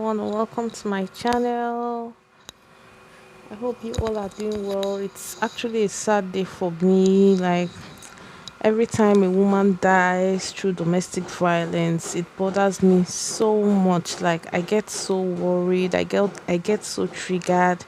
everyone, and welcome to my channel. I hope you all are doing well. It's actually a sad day for me. Like every time a woman dies through domestic violence, it bothers me so much. Like I get so worried. I get so triggered.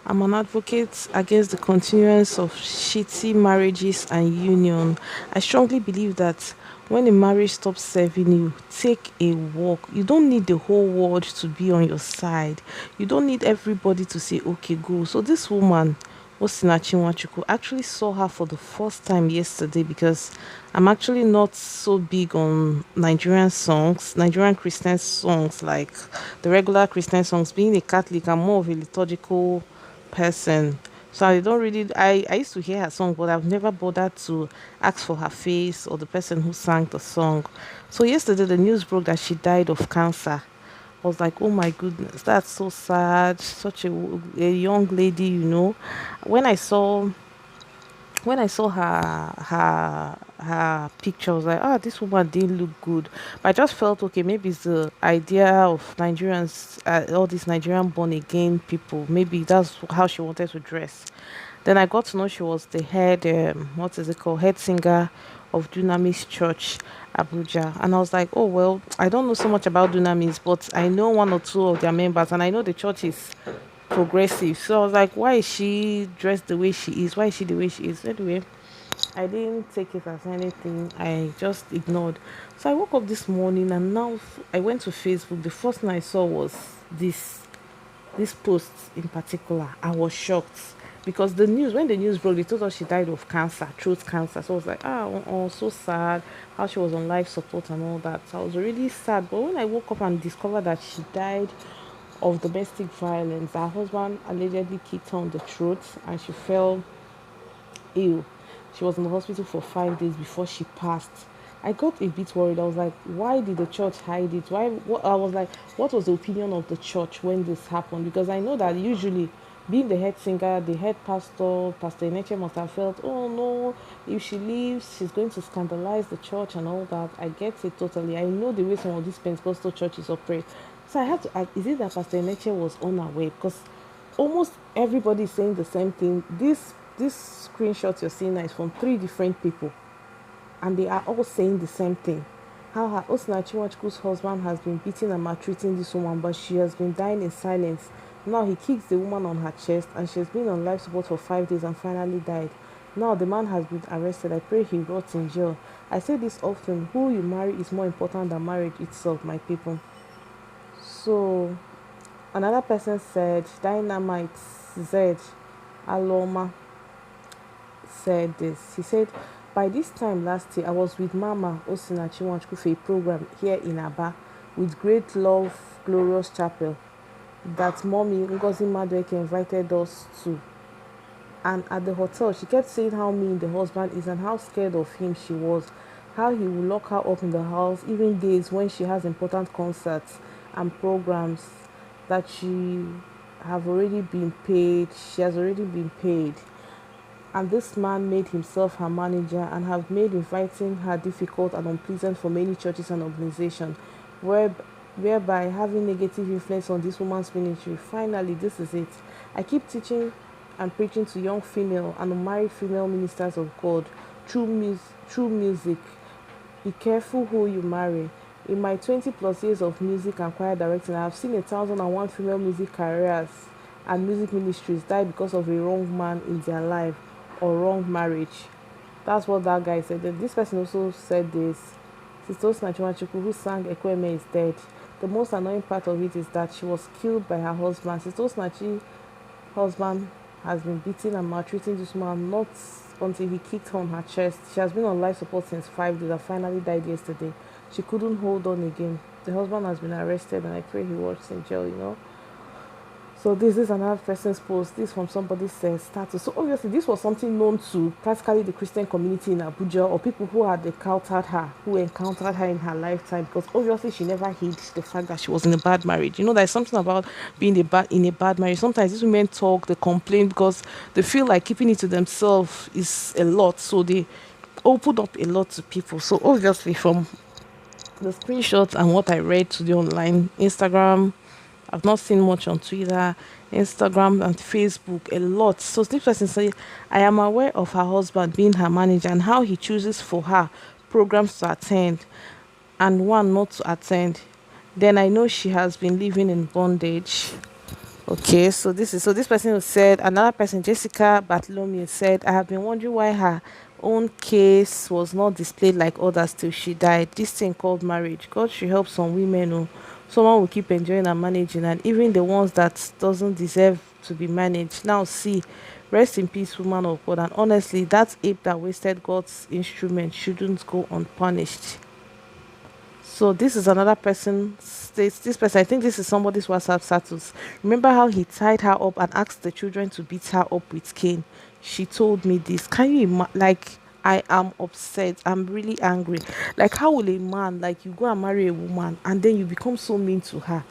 I'm an advocate against the continuance of shitty marriages and union. I strongly believe that when a marriage stops serving you, take a walk. You don't need the whole world to be on your side. You don't need everybody to say, okay, go. So this woman, Osinachi Nwachukwu, actually saw her for the first time yesterday because I'm actually not so big on Nigerian songs, Nigerian Christian songs, like the regular Christian songs. Being a Catholic, I'm more of a liturgical person. So I don't really I used to hear her song, but I've never bothered to ask for her face or the person who sang the song. So yesterday the news broke that she died of cancer. I was like, oh my goodness, that's so sad. Such a young lady. When I saw her picture, I was like, ah, this woman didn't look good. But I just felt okay. Maybe it's the idea of Nigerians, all these Nigerian born again people. Maybe that's how she wanted to dress. Then I got to know she was the head, what is it called, head singer of Dunamis Church, Abuja. And I was like, oh well, I don't know so much about Dunamis, but I know one or two of their members, and I know the church is progressive. So I was like, why is she dressed the way she is? Why is she the way she is? Anyway, I didn't take it as anything. I just ignored. So I woke up this morning and now I went to Facebook. The first thing I saw was this post in particular. I was shocked because when the news broke, they told us she died of cancer, throat cancer. So I was like, so sad how she was on life support and all that. So I was really sad. But when I woke up and discovered that she died of domestic violence, her husband allegedly kicked her on the throat and she fell ill. She was in the hospital for 5 days before she passed. I got a bit worried. I was like, why did the church hide it? I was like, what was the opinion of the church when this happened? Because I know that usually, being the head singer, the head pastor, Pastor Eneche must have felt, oh no, if she leaves, she's going to scandalize the church and all that. I get it totally. I know the way some of these Pentecostal churches operate. So I had to ask, is it that Pastor Eneche was unaware? Because almost everybody is saying the same thing. This screenshot you're seeing now is from three different people, and they are all saying the same thing. How her Osina Chinwachukwu's husband has been beating and maltreating this woman, but she has been dying in silence. Now he kicks the woman on her chest, and she has been on life support for 5 days and finally died. Now the man has been arrested. I pray he rots in jail. I say this often: who you marry is more important than marriage itself, my people. So another person said, Dynamite Z Aloma said this. He said, by this time last year, I was with Mama Osina Chinwachukwu for a program here in Aba with Great Love Glorious Chapel that Mommy Ngozi Madueke invited us to. And at the hotel, she kept saying how mean the husband is and how scared of him she was, how he will lock her up in the house even days when she has important concerts and programs that she has already been paid. And this man made himself her manager and have made inviting her difficult and unpleasant for many churches and organizations, where, whereby having negative influence on this woman's ministry. Finally, this is it. I keep teaching and preaching to young female and unmarried female ministers of God through music. Be careful who you marry. In my 20 plus years of music and choir directing, I have seen 1,001 female music careers and music ministries die because of a wrong man in their life or wrong marriage. That's what that guy said. Then this person also said this. Sister Osinachiwachuku, who sang Ekwueme, is dead. The most annoying part of it is that she was killed by her husband. Sister Osinachi's husband has been beating and maltreating this woman not until he kicked her on her chest. She has been on life support since 5 days and finally died yesterday. She couldn't hold on again. The husband has been arrested and I pray he works in jail. So this is another person's post. This from somebody's status. So obviously this was something known to practically the Christian community in Abuja, or people who had encountered her in her lifetime, because obviously she never hid the fact that she was in a bad marriage. There's something about being in a bad marriage. Sometimes these women talk, they complain because they feel like keeping it to themselves is a lot. So they open up a lot to people. So obviously from the screenshots and what I read today online, Instagram, I've not seen much on Twitter, Instagram, and Facebook a lot. So this person said, I am aware of her husband being her manager and how he chooses for her programs to attend and one not to attend. Then I know she has been living in bondage. Okay, so this person who said another person, Jessica Bartholomew said, I have been wondering why her own case was not displayed like others till she died. This thing called marriage. God should help some women who someone will keep enjoying and managing, and even the ones that doesn't deserve to be managed. Now see, rest in peace, woman of God. And honestly, that ape that wasted God's instrument shouldn't go unpunished. So this is another person states this person. I think this is somebody's WhatsApp status. Remember how he tied her up and asked the children to beat her up with cane? She told me this. Can you like? I am upset. I'm really angry. Like, how will a man like you go and marry a woman and then you become so mean to her?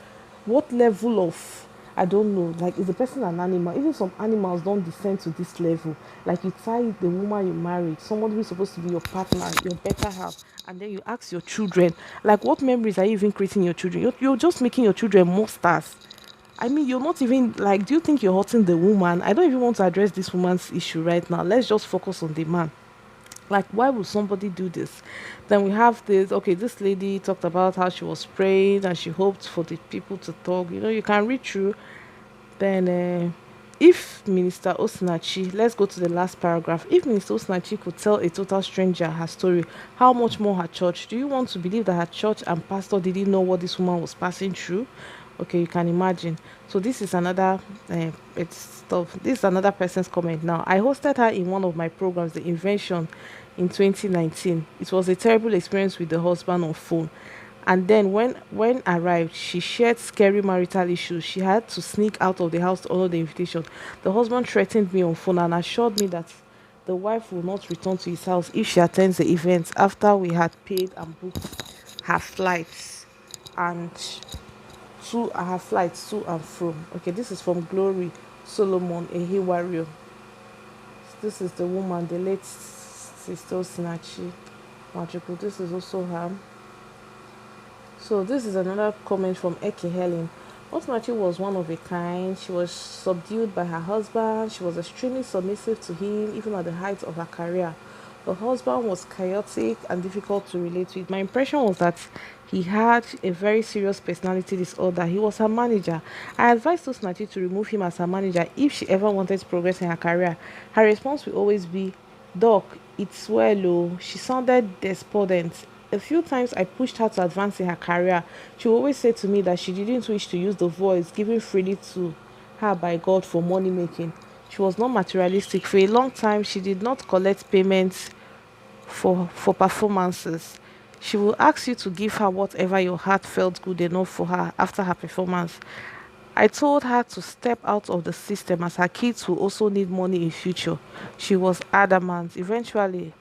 What level of, I don't know, like, is the person an animal? Even some animals don't descend to this level. Like, you tie the woman you married, somebody who's supposed to be your partner, your better half, and then you ask your children, like, what memories are you even creating in your children? You're just making your children monsters. I mean, you're not even like, do you think you're hurting the woman? I don't even want to address this woman's issue right now. Let's just focus on the man. Like, why would somebody do this? Then we have this, okay, this lady talked about how she was praying and she hoped for the people to talk. You can read through. Then if Minister Osinachi, let's go to the last paragraph. If Minister Osinachi could tell a total stranger her story, how much more her church? Do you want to believe that her church and pastor didn't know what this woman was passing through? Okay, you can imagine. So this is another it's stuff. This is another person's comment. Now, I hosted her in one of my programs, the invention, in 2019. It was a terrible experience with the husband on phone. And then when arrived, she shared scary marital issues. She had to sneak out of the house to honor the invitation. The husband threatened me on phone and assured me that the wife will not return to his house if she attends the event after we had paid and booked her flights and her flights to and from. Okay, this is from Glory Solomon Ehiwario. This is the woman, the late sister Sinachi Majuku. This is also her. So this is another comment from Eke Helen. Osinachi was one of a kind. She was subdued by her husband. She was extremely submissive to him, even at the height of her career. The husband was chaotic and difficult to relate with. My impression was that he had a very serious personality disorder. He was her manager. I advised Osinachi to remove him as her manager if she ever wanted to progress in her career. Her response will always be, Doc, it's well, oh. She sounded despondent. A few times I pushed her to advance in her career. She always said to me that she didn't wish to use the voice given freely to her by God for money making. She was not materialistic. For a long time, she did not collect payments for performances. She will ask you to give her whatever your heart felt good enough for her after her performance. I told her to step out of the system as her kids will also need money in future. She was adamant. Eventually,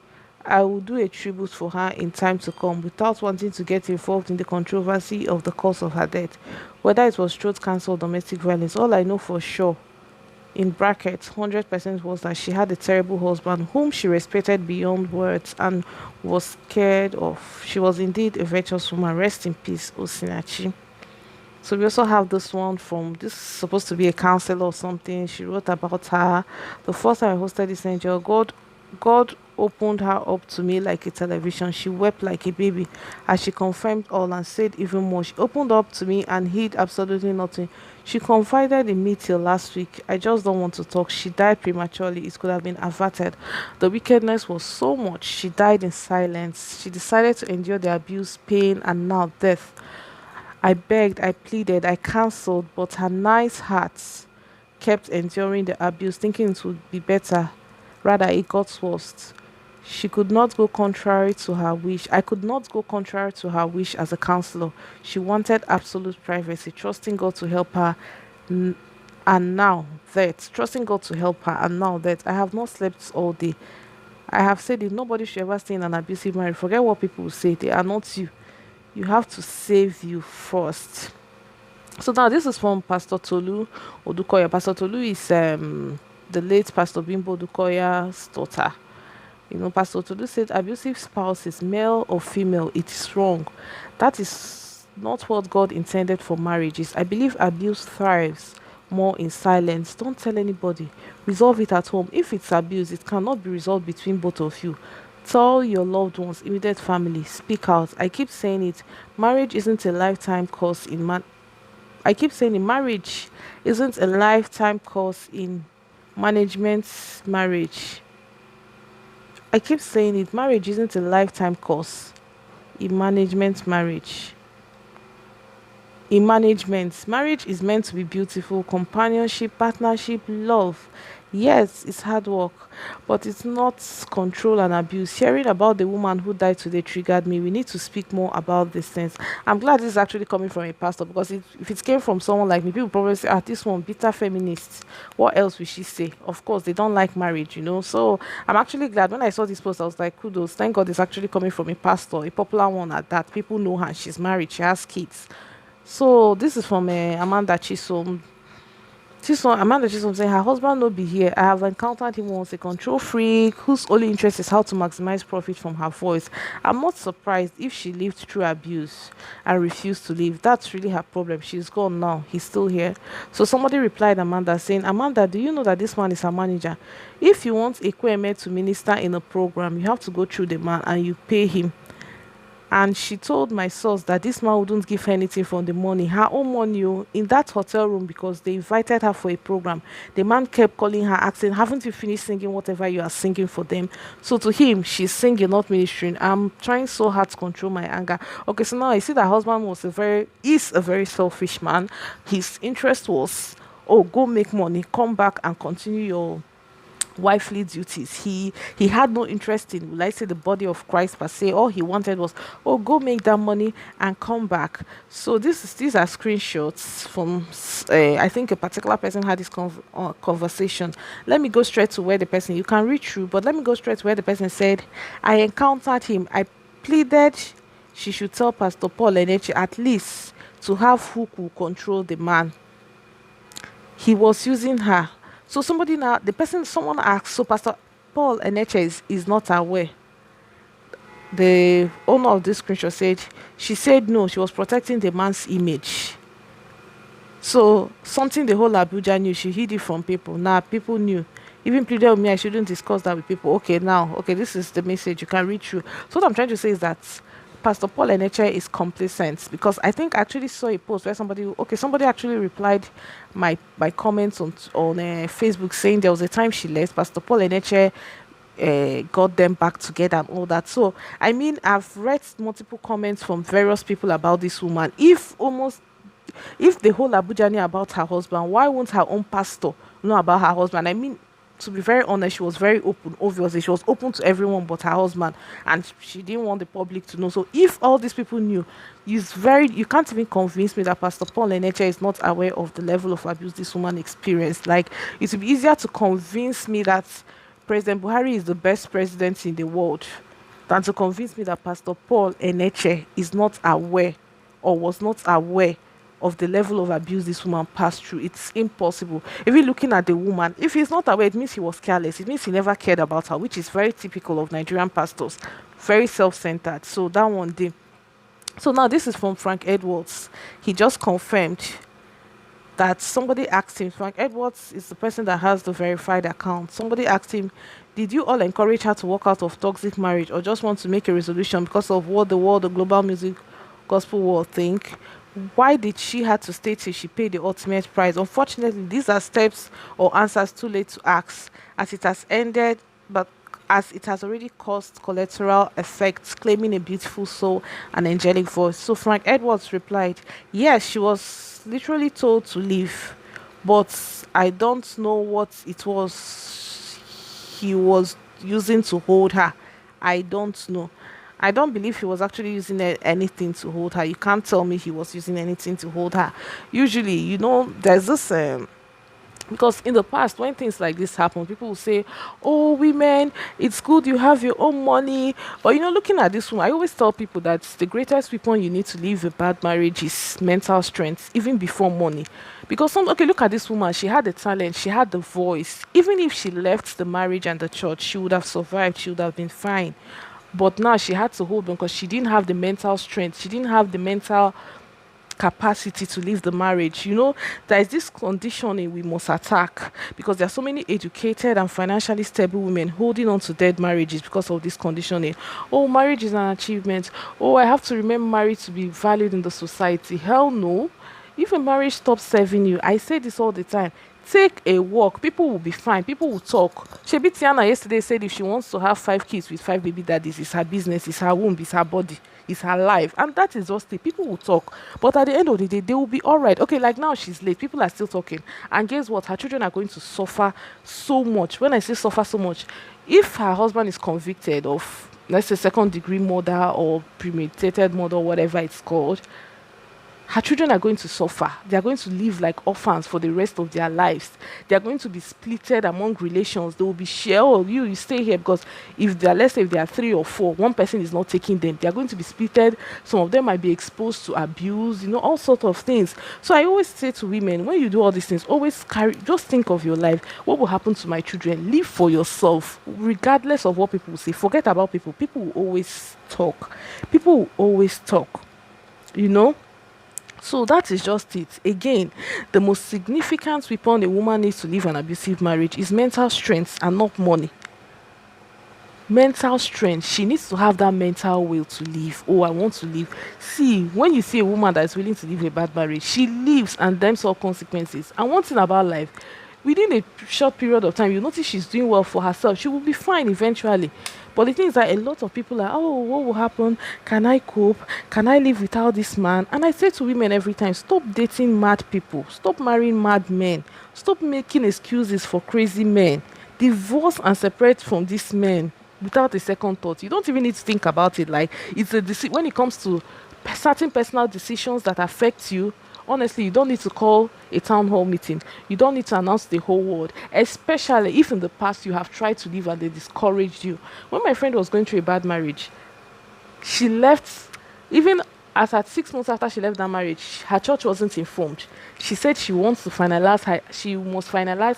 I will do a tribute for her in time to come without wanting to get involved in the controversy of the cause of her death. Whether it was throat cancer or domestic violence, all I know for sure, in brackets, 100% was that she had a terrible husband whom she respected beyond words and was scared of. She was indeed a virtuous woman. Rest in peace, Osinachi. So we also have this one from this is supposed to be a counselor or something. She wrote about her. The first time I hosted this angel, God opened her up to me like a television. She wept like a baby as she confirmed all and said even more. She opened up to me and hid absolutely nothing. She confided in me till last week. I just don't want to talk. She died prematurely. It could have been averted. The wickedness was so much. She died in silence. She decided to endure the abuse, pain, and now death. I begged, I pleaded, I counseled, but her nice heart kept enduring the abuse, thinking it would be better. Rather, it got worse. She could not go contrary to her wish. I could not go contrary to her wish as a counselor. She wanted absolute privacy, trusting God to help her. N- And now trusting God to help her, and now that I have not slept all day. I have said it, nobody should ever stay in an abusive marriage. Forget what people will say, they are not you. You have to save you first. So now this is from Pastor Tolu Odukoya. Pastor Tolu is the late Pastor Bimbo Odukoya's daughter. Pastor Tolu said abusive spouses, male or female, it is wrong. That is not what God intended for marriages. I believe abuse thrives more in silence. Don't tell anybody. Resolve it at home. If it's abuse, it cannot be resolved between both of you. Tell your loved ones, immediate family, speak out. I keep saying it. Marriage isn't a lifetime course in man. I keep saying it. Marriage isn't a lifetime course in management marriage. I keep saying it. Marriage isn't a lifetime course in management marriage. In management, marriage is meant to be beautiful, companionship, partnership, love. Yes, it's hard work, but it's not control and abuse. Hearing about the woman who died today triggered me. We need to speak more about these things. I'm glad this is actually coming from a pastor, because if it came from someone like me, people probably say, ah, this one, bitter feminist. What else will she say? Of course, they don't like marriage, you know. So I'm actually glad when I saw this post, I was like, kudos. Thank God it's actually coming from a pastor, a popular one at that. People know her. She's married. She has kids. So this is from Amanda Chisom. Amanda Chisom saying her husband no be here. I have encountered him once, a control freak whose only interest is how to maximize profit from her voice. I'm not surprised if she lived through abuse and refused to leave. That's really her problem. She's gone now. He's still here. So somebody replied Amanda saying, Amanda, do you know that this man is her manager? If you want Ekwueme to minister in a program, you have to go through the man and you pay him. And she told my source that this man wouldn't give her anything from the money, her own money, in that hotel room, because they invited her for a program. The man kept calling her, asking, haven't you finished singing whatever you are singing for them? So to him, she's singing, not ministering. I'm trying so hard to control my anger. Okay, so now I see that husband is a very selfish man. His interest was, oh, go make money, come back and continue your wifely duties. He had no interest in, let's say, the body of Christ per se. All he wanted was, oh, go make that money and come back. So these are screenshots from I think a particular person had this conversation. Let me go straight to where the person, you can read through, but let me go straight to where the person said, I encountered him. I pleaded she should tell Pastor Paul Eneche at least to have who could control the man. He was using her. So somebody now, the person, someone asked, so Pastor Paul Eneche is not aware. The owner of this screenshot said, she said no, she was protecting the man's image. So something the whole Abuja knew, she hid it from people. Now people knew. Even pleaded with me, I shouldn't discuss that with people. Okay, now, okay, this is the message you can read through. So what I'm trying to say is that Pastor Paul Eneche is complacent, because I think I actually saw a post where somebody actually replied my comments on Facebook, saying there was a time she left. Pastor Paul Eneche got them back together and all that. So I mean, I've read multiple comments from various people about this woman. If the whole Abuja knew about her husband, why won't her own pastor know about her husband? I mean, to be very honest, she was very open. Obviously, she was open to everyone but her husband, and she didn't want the public to know. So, if all these people knew, you can't even convince me that Pastor Paul Eneche is not aware of the level of abuse this woman experienced. Like, it would be easier to convince me that President Buhari is the best president in the world than to convince me that Pastor Paul Eneche is not aware, or was not aware of the level of abuse this woman passed through. It's impossible. If you're looking at the woman, if he's not aware, it means he was careless. It means he never cared about her, which is very typical of Nigerian pastors. Very self-centered. So that one day. So now this is from Frank Edwards. He just confirmed that somebody asked him, Frank Edwards is the person that has the verified account. Somebody asked him, did you all encourage her to walk out of toxic marriage, or just want to make a resolution because of what the world, the global music gospel world think? Why did she have to stay till she paid the ultimate price? Unfortunately, these are steps or answers too late to ask, as it has ended, but as it has already caused collateral effects, claiming a beautiful soul and angelic voice. So Frank Edwards replied, yes, she was literally told to leave, but I don't know what it was he was using to hold her. I don't know. I don't believe he was actually using anything to hold her. You can't tell me he was using anything to hold her. Usually, there's this because in the past, when things like this happen, people will say, oh, women, it's good you have your own money. But looking at this one, I always tell people that the greatest weapon you need to leave a bad marriage is mental strength, even before money. Because look at this woman. She had the talent, she had the voice. Even if she left the marriage and the church, she would have survived, she would have been fine. But now she had to hold on, because she didn't have the mental strength. She didn't have the mental capacity to leave the marriage. There is this conditioning we must attack, because there are so many educated and financially stable women holding on to dead marriages because of this conditioning. Oh, marriage is an achievement. Oh, I have to remain married to be valued in the society. Hell no. If a marriage stops serving you, I say this all the time. Take a walk. People will be fine. People will talk. Shebi Tiana yesterday said if she wants to have 5 kids with 5 baby daddies, it's her business, it's her womb, it's her body, it's her life. And that is just it. People will talk. But at the end of the day, they will be all right. Okay, like now she's late. People are still talking. And guess what? Her children are going to suffer so much. When I say suffer so much, if her husband is convicted of, let's say, second degree murder or premeditated murder, whatever it's called, her children are going to suffer. They are going to live like orphans for the rest of their lives. They are going to be splitted among relations. They will be shared. Oh, you stay here, because if they are, let's say, if they are 3 or 4, one person is not taking them. They are going to be splitted. Some of them might be exposed to abuse. All sorts of things. So I always say to women, when you do all these things, just think of your life. What will happen to my children? Live for yourself, regardless of what people will say. Forget about people. People will always talk. People will always talk. You know. So that is just it. Again, the most significant weapon a woman needs to leave an abusive marriage is mental strength and not money. Mental strength. She needs to have that mental will to leave. Oh, I want to leave. See, when you see a woman that is willing to leave a bad marriage, she leaves and then all consequences. And one thing about life, within a short period of time, you notice she's doing well for herself. She will be fine eventually. But the thing is that a lot of people are, oh, what will happen? Can I cope? Can I live without this man? And I say to women every time, stop dating mad people. Stop marrying mad men. Stop making excuses for crazy men. Divorce and separate from these men without a second thought. You don't even need to think about it. Like, it's when it comes to certain personal decisions that affect you. Honestly, you don't need to call a town hall meeting. You don't need to announce the whole world, especially if in the past you have tried to leave and they discouraged you. When my friend was going through a bad marriage, she left, even as at 6 months after she left that marriage, her church wasn't informed. She said she must finalize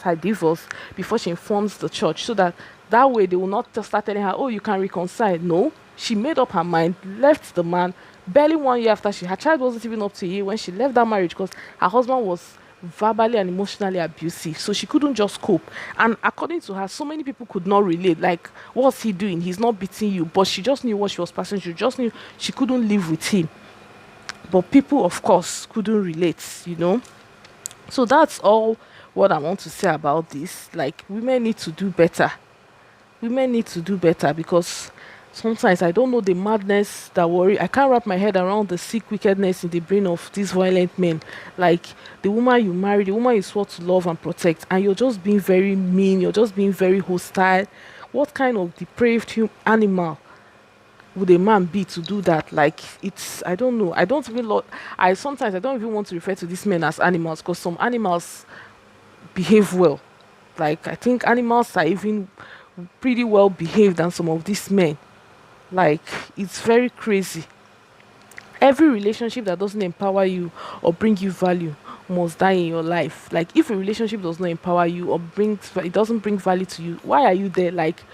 her divorce before she informs the church, so that way they will not just start telling her, oh, you can reconcile. No, she made up her mind, left the man. Barely 1 year after her child wasn't even up to a year when she left that marriage, because her husband was verbally and emotionally abusive. So she couldn't just cope. And according to her, so many people could not relate. Like, what's he doing? He's not beating you. But she just knew what she was passing through. She just knew she couldn't live with him. But people, of course, couldn't relate. So that's all what I want to say about this. Like, women need to do better. Women need to do better, because sometimes I don't know the madness that worry. I can't wrap my head around the sick wickedness in the brain of these violent men. Like, the woman you marry, the woman you swore to love and protect, and you're just being very mean, you're just being very hostile. What kind of depraved animal would a man be to do that? Like, I don't know. Sometimes I don't even want to refer to these men as animals, because some animals behave well. Like, I think animals are even pretty well behaved than some of these men. Like, it's very crazy. Every relationship that doesn't empower you or bring you value must die in your life. Like, if a relationship does not empower you or it doesn't bring value to you, why are you there? Like,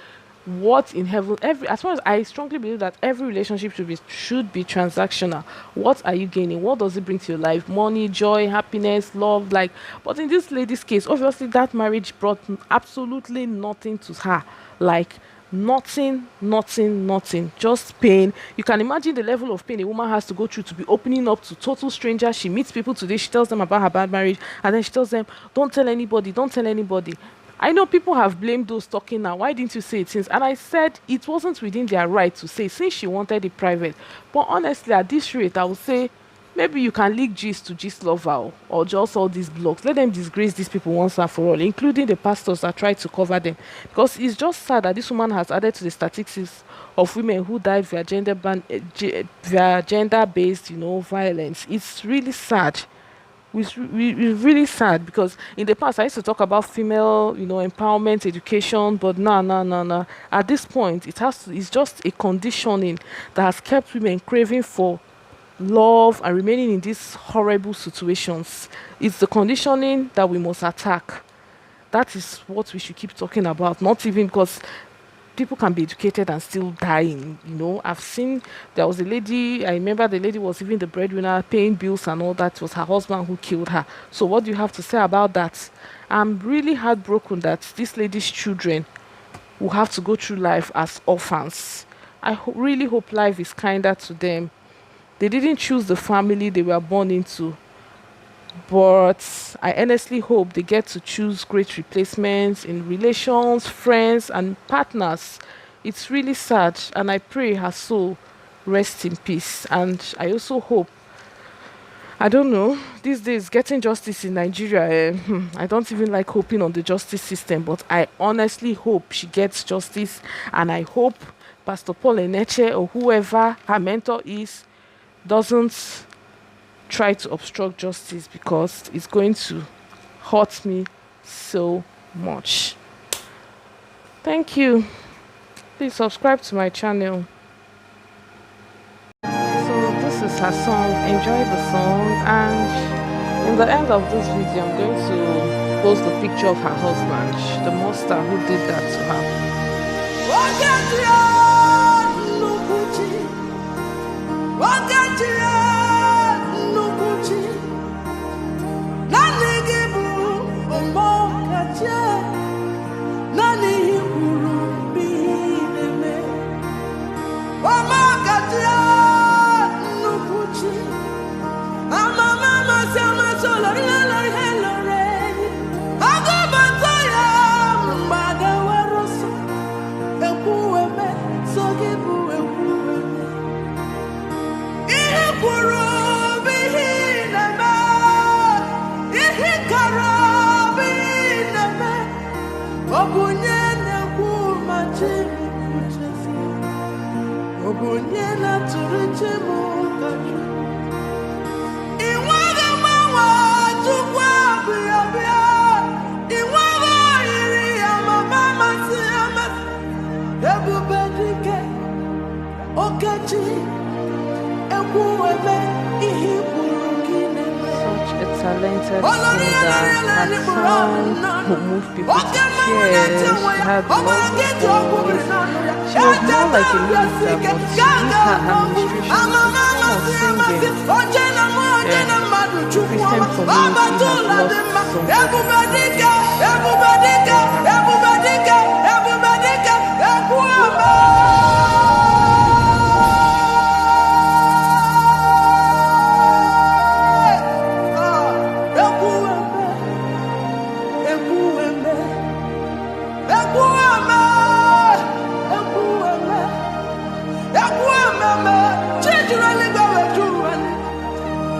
what in heaven? As far as I strongly believe that every relationship should be transactional. What are you gaining? What does it bring to your life? Money, joy, happiness, love. Like, but in this lady's case, obviously that marriage brought absolutely nothing to her. Like, nothing, nothing, nothing, just pain. You can imagine the level of pain a woman has to go through to be opening up to total strangers. She meets people today, she tells them about her bad marriage, and then she tells them, don't tell anybody, don't tell anybody. I know people have blamed those talking now. Why didn't you say it since? And I said it wasn't within their right to say, since she wanted it private. But honestly, at this rate, I would say maybe you can leak gist to gist lover, or just all these blogs. Let them disgrace these people once and for all, including the pastors that try to cover them. Because it's just sad that this woman has added to the statistics of women who died via gender-based, violence. It's really sad. It's really sad, because in the past I used to talk about female, empowerment, education, but no. At this point, it's just a conditioning that has kept women craving for love and remaining in these horrible situations. It's the conditioning that we must attack. That is what we should keep talking about. Not even because people can be educated and still dying. I've seen there was a lady, I remember the lady was even the breadwinner, paying bills and all that. It was her husband who killed her. So, what do you have to say about that? I'm really heartbroken that this lady's children will have to go through life as orphans. I really hope life is kinder to them. They didn't choose the family they were born into, but I honestly hope they get to choose great replacements in relations, friends, and partners. It's really sad, and I pray her soul rest in peace. And I also hope, I don't know, these days getting justice in Nigeria, I don't even like hoping on the justice system, but I honestly hope she gets justice, and I hope Pastor Paul Eneche or whoever her mentor is doesn't try to obstruct justice, because it's going to hurt me so much. Thank you. Please subscribe to my channel. So this is her song. Enjoy the song, and in the end of this video I'm going to post the picture of her husband, the monster who did that to her. Such a talented singer. Her song will move people to tears. She had lovely voice. She was more like a minister, but she used her administration to kind of singing. The Christian community has lost somebody.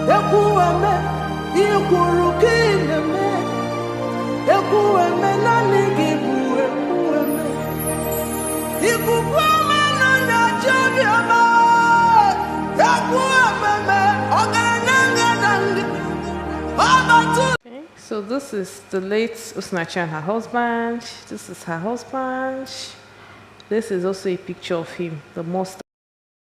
Ekwueme, ikwuru kineme. Ekwueme nani gibu ekwueme. Ikukweme nana jabiama. Ekwueme ogananga nangi. Abatu. Okay, so this is the late Usnachi and her husband. This is her husband. This is also a picture of him, the monster.